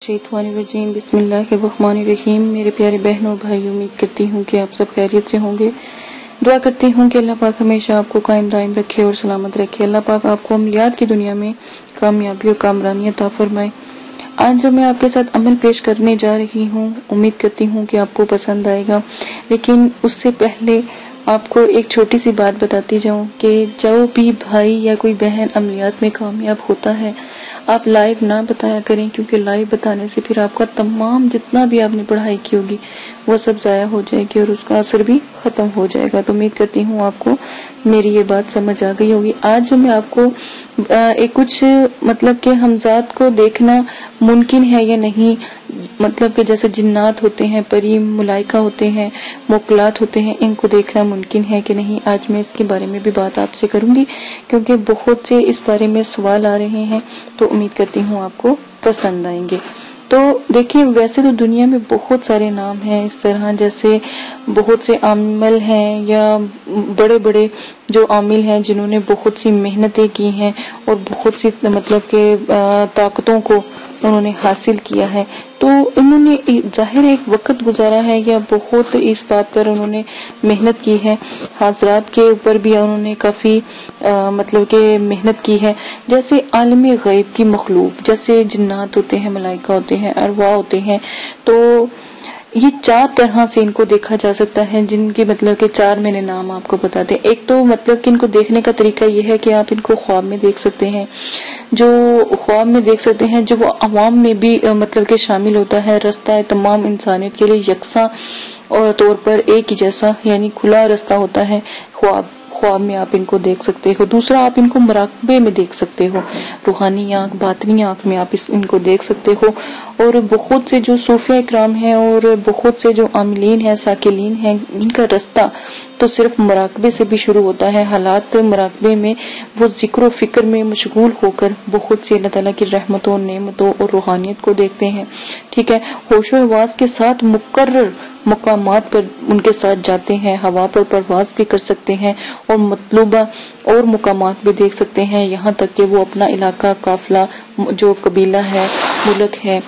शैतानिर्रजीम बिस्मिल्लाहिर्रहमानिर्रहीम। मेरे प्यारे बहनों और भाई, उम्मीद करती हूँ कि आप सब खैरियत से होंगे। दुआ करती हूँ कि अल्लाह पाक हमेशा आपको कायम दायम रखे और सलामत रखे। अल्लाह पाक आपको अमलियात की दुनिया में कामयाबी और कामरानी अता फरमाए। आज जो मैं आपके साथ अमल पेश करने जा रही हूँ, उम्मीद करती हूँ कि आपको पसंद आएगा, लेकिन उससे पहले आपको एक छोटी सी बात बताती जाऊं कि जो भी भाई या कोई बहन अमलियात में कामयाब होता है, आप लाइव ना बताया करें, क्योंकि लाइव बताने से फिर आपका तमाम जितना भी आपने पढ़ाई की होगी वो सब जाया हो जाएगी और उसका असर भी खत्म हो जाएगा। तो उम्मीद करती हूँ आपको मेरी ये बात समझ आ गई होगी। आज जो मैं आपको एक कुछ मतलब कि हमजात को देखना मुमकिन है या नहीं, मतलब कि जैसे जिन्नात होते हैं, परी मुलाइका होते हैं, मोकलात होते हैं, इनको देखना मुमकिन है कि नहीं, आज मैं इसके बारे में भी बात आपसे करूंगी, क्योंकि बहुत से इस बारे में सवाल आ रहे हैं। तो उम्मीद करती हूँ आपको पसंद आएंगे। तो देखिए, वैसे तो दुनिया में बहुत सारे नाम हैं इस तरह, जैसे बहुत से आमिल हैं या बड़े बड़े जो आमिल हैं जिन्होंने बहुत सी मेहनतें की हैं और बहुत सी मतलब के ताकतों को उन्होंने हासिल किया है। तो उन्होंने जाहिर एक वक्त गुजारा है या बहुत इस बात पर उन्होंने मेहनत की है। हाजरात के ऊपर भी उन्होंने काफी मतलब के मेहनत की है। जैसे आलमी गैब की मखलूक, जैसे जिन्नात होते हैं, मलाइका होते हैं, अरवा होते हैं, तो ये चार तरह से इनको देखा जा सकता है, जिनके मतलब के चार मैंने नाम आपको बता दें। एक तो मतलब कि इनको देखने का तरीका ये है कि आप इनको ख्वाब में देख सकते हैं, जो ख्वाब में देख सकते हैं, जो वो अवाम में भी मतलब के शामिल होता है। रास्ता है तमाम इंसानियत के लिए यकसा और तौर पर एक ही जैसा, यानी खुला रास्ता होता है। ख्वाब में आप इनको देख सकते हो। दूसरा, आप इनको मराकबे में देख सकते हो, रूहानी आंख, बातनी आंख में आप इनको देख सकते हो। और बहुत से जो सूफिया इकराम हैं और बहुत से जो आमिलीन हैं, साकिलीन हैं, इनका रास्ता तो सिर्फ मराकबे से भी शुरू होता है। हालात मराकबे में वो जिक्र फिक्र में मशगूल होकर बहुत सी अल्लाह ताला की रहमतों, नेमतों और रूहानियत को देखते हैं। ठीक है, होशो हवास के साथ मुकर्रर मकामात पर उनके साथ जाते हैं, हवा पर परवाज भी कर सकते हैं और मतलूबा और मुकामात भी देख सकते हैं, यहाँ तक कि वो अपना इलाका, काफिला, जो कबीला है, मुल्क है,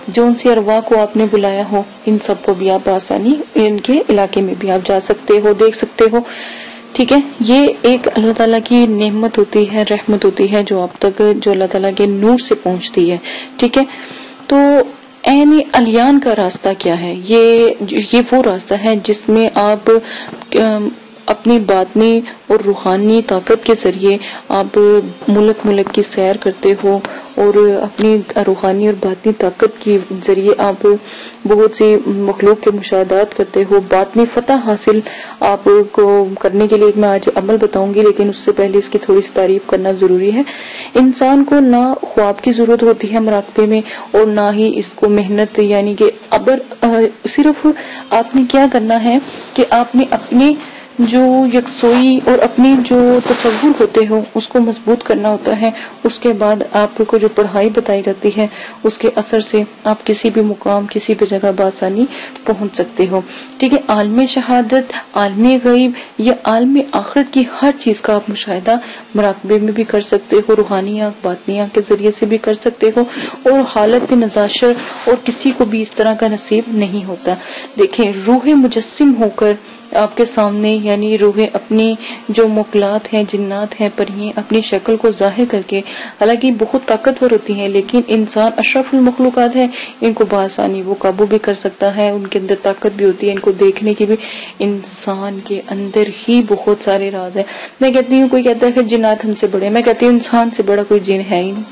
जो उनसे अरवा को आपने बुलाया हो, इन सबको भी आप आसानी इनके इलाके में भी आप जा सकते हो, देख सकते हो। ठीक है, ये एक अल्लाह ताला की नेमत होती है, रहमत होती है, जो आप तक जो अल्लाह ताला के नूर से पहुंचती है। ठीक है, तो ऐनी अलियान का रास्ता क्या है? ये वो रास्ता है जिसमें आप अपनी बातनी और रूहानी ताकत के जरिए आप मुल्क की सैर करते हो और अपनी रूहानी और बातनी ताकत के जरिए आप बहुत सी मखलूक के मुशाहदात करते हो। बातनी फतह हासिल आपको करने के लिए मैं आज अमल बताऊंगी, लेकिन उससे पहले इसकी थोड़ी सी तारीफ करना जरूरी है। इंसान को ना ख्वाब की जरूरत होती है मराकबे में और ना ही इसको मेहनत, यानी कि अबर सिर्फ आपने क्या करना है कि आपने अपने जो यकसोई और अपनी जो तसव्वुर होते हो उसको मजबूत करना होता है। उसके बाद आपको जो पढ़ाई बताई जाती है उसके असर से आप किसी भी मुकाम, किसी भी जगह बासानी पहुंच सकते हो। ठीक है, आलमी शहादत, आलमी गैब या आलमी आखिरत की हर चीज का आप मुशाहिदा मराकबे में भी कर सकते हो, रूहानी आंख, बातनी आंख के जरिए से भी कर सकते हो। और हालत नज़ाशर और किसी को भी इस तरह का नसीब नहीं होता। देखें, रूह मुजस्सिम होकर आपके सामने, यानी रूहें अपनी जो मुकलात हैं, जिन्नात हैं, परियां अपनी शक्ल को जाहिर करके, हालांकि बहुत ताकतवर होती हैं, लेकिन इंसान अशरफुल मखलूकात है, इनको बआसानी वो काबू भी कर सकता है। उनके अंदर ताकत भी होती है, इनको देखने की भी। इंसान के अंदर ही बहुत सारे राज है। मैं कहती हूँ, कोई कहता है कि जिन्नात हमसे बड़े, मैं कहती हूँ इंसान से बड़ा कोई जिन है ही नहीं।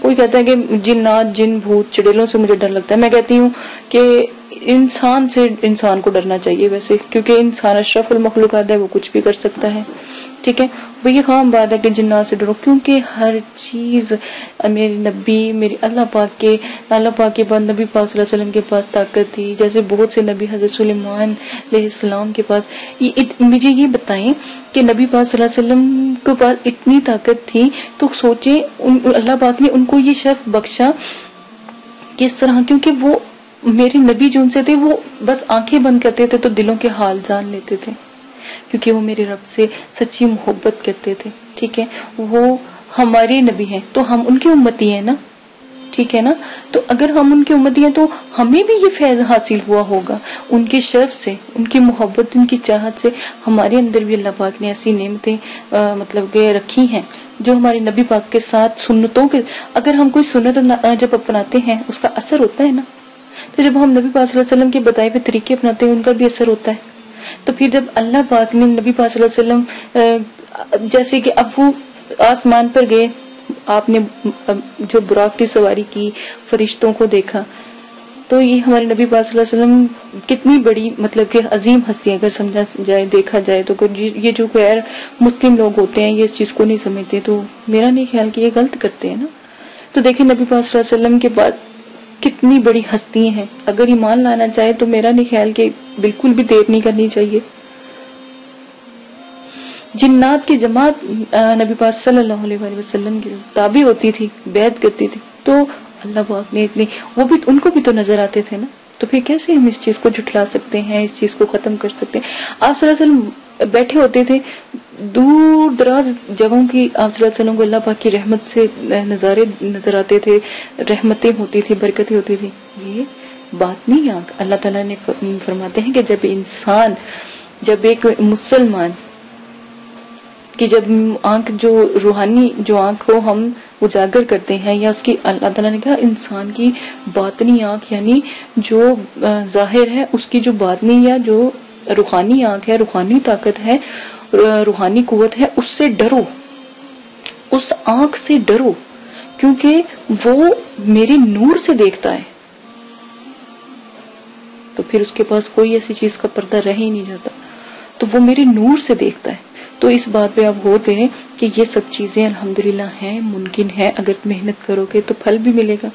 कोई कहता है कि जिन्नात, जिन, भूत, चुड़ैलों से मुझे डर लगता है, मैं कहती हूँ कि इंसान से इंसान को डरना चाहिए वैसे, क्योंकि इंसान अशरफुल मखलूकात है, वो कुछ भी कर सकता है। ठीक है, वही खाम बात है कि जिन्नात से डरो, क्योंकि हर चीज मेरे नबी, मेरे अल्लाह पाक के बाद नबी पाक सल्लल्लाहु अलैहि वसल्लम के पास ताकत थी। जैसे बहुत से नबी, हजरत सुलेमान अलैहिस्सलाम के पास, मुझे ये बताएं कि नबी पाक सल्लल्लाहु अलैहि वसल्लम के पास इतनी ताकत थी, तो सोचे अल्लाह पाक ने उनको ये शर्फ बख्शा किस तरह, क्योंकि वो मेरे नबी जो उनसे थे वो बस आंखें बंद करते थे तो दिलों के हाल जान लेते थे, क्योंकि वो मेरे रब से सच्ची मोहब्बत करते थे। ठीक है, वो हमारे नबी हैं तो हम उनकी उम्मती हैं ना। ٹھیک ہے نا. تو اگر ہم ان کی امتی ہیں تو ہمیں بھی یہ فیض حاصل ہوا ہوگا. ان کی شرف سے، ان کی محبت، ان کی چاہت سے ہمارے اندر بھی اللہ پاک نے ایسی نعمتیں مطلب کہ رکھی ہیں جو ہمارے نبی پاک کے ساتھ سنتوں کے، اگر ہم کوئی سنت جب اپناتے ہیں اس کا اثر ہوتا ہے نا. تو جب ہم نبی پاک صلی اللہ علیہ وسلم کے بتائے ہوئے طریقے اپناتے ہیں ان کا بھی اثر ہوتا ہے. تو پھر جب اللہ پاک نے نبی پاک صلی اللہ علیہ وسلم جیسے کہ اب وہ آسمان پر گئے، آپ نے جو براق کی سواری کی، فرشتوں کو دیکھا، تو یہ ہمارے نبی پاک صلی اللہ علیہ وسلم کتنی بڑی مطلب کہ عظیم ہستی، اگر سمجھا جائے دیکھا جائے تو یہ جو غیر مسلم لوگ ہوتے ہیں یہ اس چیز کو نہیں سمجھتے، تو میرا نہیں خیال کہ یہ غلط کرتے ہیں نا. تو دیکھیں نبی پاک صلی اللہ علیہ وسلم کے بعد کتنی بڑی ہستی ہیں، اگر ایمان لانا چاہے تو میرا نہیں خیال کہ بالکل بھی دیر نہیں کرنی چاہیے. جنات کی جماعت نبی پاک صلی اللہ علیہ وسلم کی تابع ہوتی تھی، بیعت کرتی تھی، تو اللہ پاک نے اتنی، وہ بھی ان کو بھی تو نظر آتے تھے نا. تو پھر کیسے ہم اس چیز کو جھٹلا سکتے ہیں، اس چیز کو ختم کر سکتے ہیں. آپ صلی اللہ علیہ وسلم بیٹھے ہوتے تھے دور دراز جگہوں کی، آپ صلی اللہ علیہ وسلم کو اللہ پاک کی رحمت سے نظارے نظر آتے تھے، رحمتیں ہوتی تھی، برکتیں ہوتی تھی. یہ بات نہیں آنکھ اللہ تعالیٰ نے فرماتے ہیں کہ جب انسان، جب ایک مسلمان کہ جب آنکھ جو روحانی جو آنکھ کو ہم اجاگر کرتے ہیں، یا اس کی اللہ تعالیٰ نے کہا انسان کی باطنی آنکھ یعنی جو ظاہر ہے اس کی جو باطنی یا جو روحانی آنکھ ہے، روحانی طاقت ہے، روحانی قوت ہے، اس سے ڈرو، اس آنکھ سے ڈرو، کیونکہ وہ میرے نور سے دیکھتا ہے. تو پھر اس کے پاس کوئی ایسی چیز کا پردہ رہ ہی نہیں جاتا، تو وہ میرے نور سے دیکھتا ہے. تو اس بات پہ آپ غور کریں کہ یہ سب چیزیں الحمدللہ ہیں، ممکن ہے، اگر محنت کرو گے تو پھل بھی ملے گا.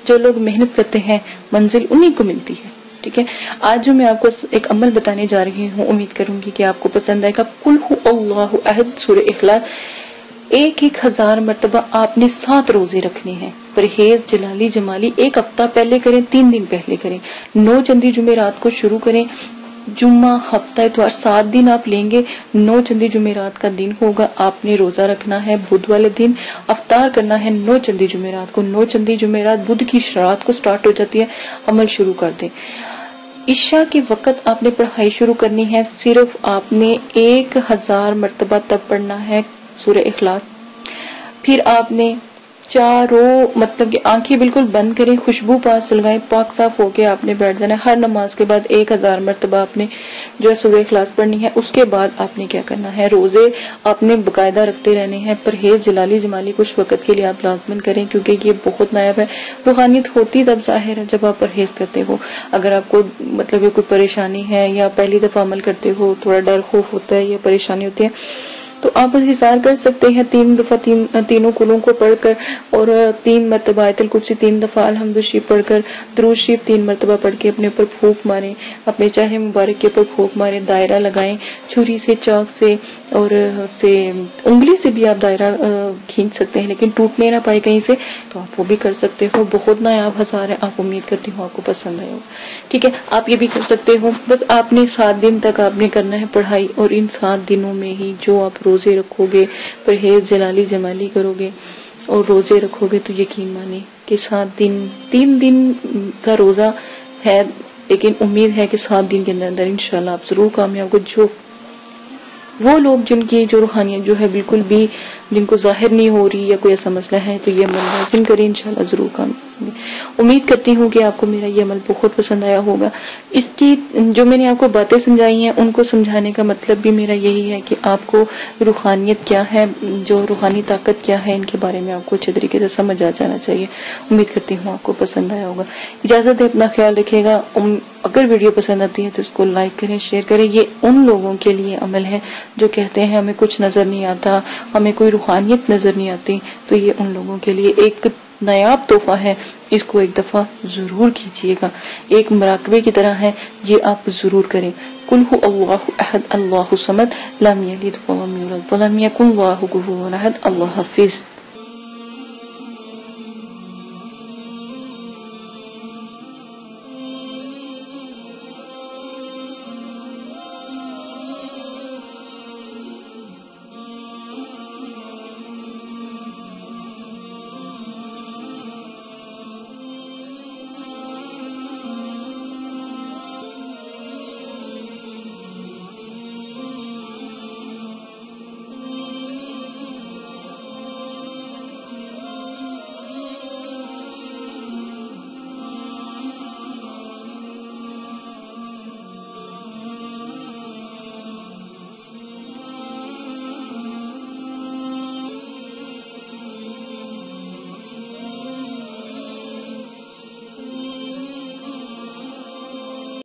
جو لوگ محنت کرتے ہیں منزل انہی کو ملتی ہے. ٹھیک ہے، آج جو میں آپ کو ایک عمل بتانے جا رہی ہوں، امید کروں گی کہ آپ کو پسند آئے گا. قل هو اللہ احد، سورہ اخلاص 1000 مرتبہ آپ نے 7 روزے رکھنے ہیں. پرہیز جلالی جمالی 1 ہفتہ پہلے کریں، 3 دن پہلے کریں. 9 چندی جمعرات کو شروع کریں، جمعہ ہفتہ اتوار 7 دن آپ لیں گے. 9 چندی جمعرات کا دن ہوگا، آپ نے روزہ رکھنا ہے. بدھ والے دن افطار کرنا ہے 9 چندی جمعرات کو. 9 چندی جمعرات بدھ کی رات کو سٹارٹ ہو جاتی ہے. عمل شروع کر دیں. عشاء کے وقت آپ نے پڑھائی شروع کرنی ہے. صرف آپ نے 1000 مرتبہ تب پڑھنا ہے سورہ اخلاص. پھر آپ نے چاروں مطلب کہ آنکھیں بالکل بند کریں، خوشبو پاس لگائیں، پاک صاف ہو کے آپ نے بیٹھ جانا ہے. ہر نماز کے بعد 1000 مرتبہ آپ نے جو ہے سورہ اخلاص پڑھنی ہے. اس کے بعد آپ نے کیا کرنا ہے، روزے آپ نے باقاعدہ رکھتے رہنے ہیں. پرہیز جلالی جمالی کچھ وقت کے لیے آپ لازمن کریں، کیونکہ یہ بہت نایاب ہے. روحانیت ہوتی تب ظاہر ہے جب آپ پرہیز کرتے ہو. اگر آپ کو مطلب کوئی پریشانی ہے یا پہلی دفعہ عمل کرتے ہو، تھوڑا ڈر خوف ہوتا ہے یا پریشانی ہوتی ہے، تو آپ انحصار کر سکتے ہیں 3 دفعہ تینوں کلوں کو پڑھ کر، اور 3 مرتبہ آیت الکرسی، 3 دفعہ الحمد شریف پڑھ کر، درود شریف 3 مرتبہ پڑھ کے اپنے اوپر پھونک ماریں، اپنے چہرے مبارک کے اوپر پھونک ماریں، دائرہ لگائیں چھری سے، چاک سے، اور سے انگلی سے بھی آپ دائرہ کھینچ سکتے ہیں، لیکن ٹوٹنے نہ پائے کہیں سے، تو آپ وہ بھی کر سکتے ہو. بہت نایاب ہزار ہے. آپ امید کرتی ہوں آپ کو پسند آئے ہوگا. ٹھیک ہے، آپ یہ بھی کر سکتے ہو. بس آپ نے 7 دن تک آپ نے کرنا ہے پڑھائی، اور ان 7 دنوں میں ہی جو آپ روزے رکھو گے، پرہیز جلالی جمالی کرو گے اور روزے رکھو گے، تو یقین مانے کہ 7 دن، 3 دن کا روزہ ہے، لیکن امید ہے کہ 7 دن کے اندر انشاءاللہ آپ ضرور کامیاب ہو. جو وہ لوگ جن کی جو روحانیت جو ہے بالکل بھی جن کو ظاہر نہیں ہو رہی یا کوئی ایسا مسئلہ ہے، تو یہ عمل لازم کریں، انشاءاللہ ضرور کامیاب ہوں گے. امید کرتی ہوں کہ آپ کو میرا یہ عمل بہت پسند آیا ہوگا. اس کی جو میں نے آپ کو باتیں سمجھائی ہیں ان کو سمجھانے کا مطلب بھی میرا یہی ہے کہ آپ کو روحانیت کیا ہے، جو روحانی طاقت کیا ہے، ان کے بارے میں آپ کو اچھے طریقے سے سمجھ آ جانا چاہیے. امید کرتی ہوں آپ کو پسند آیا ہوگا. اجازت ہے، اپنا خیال رکھیے گا. اگر ویڈیو پسند آتی ہے تو اس کو لائک کریں، شیئر کریں. یہ ان لوگوں کے لیے عمل ہے جو کہتے ہیں ہمیں کچھ نظر نہیں آتا، ہمیں کوئی روحانیت نظر نہیں آتی، تو یہ ان لوگوں کے لیے ایک نایاب تحفہ ہے. اس کو ایک دفعہ ضرور کیجیے گا، ایک مراقبے کی طرح ہے، یہ آپ ضرور کریں. قل هو اللہ احد اللہ الصمد لم یلد ولم یولد ولم یکن لہ کفوا احد. اللہ حافظ.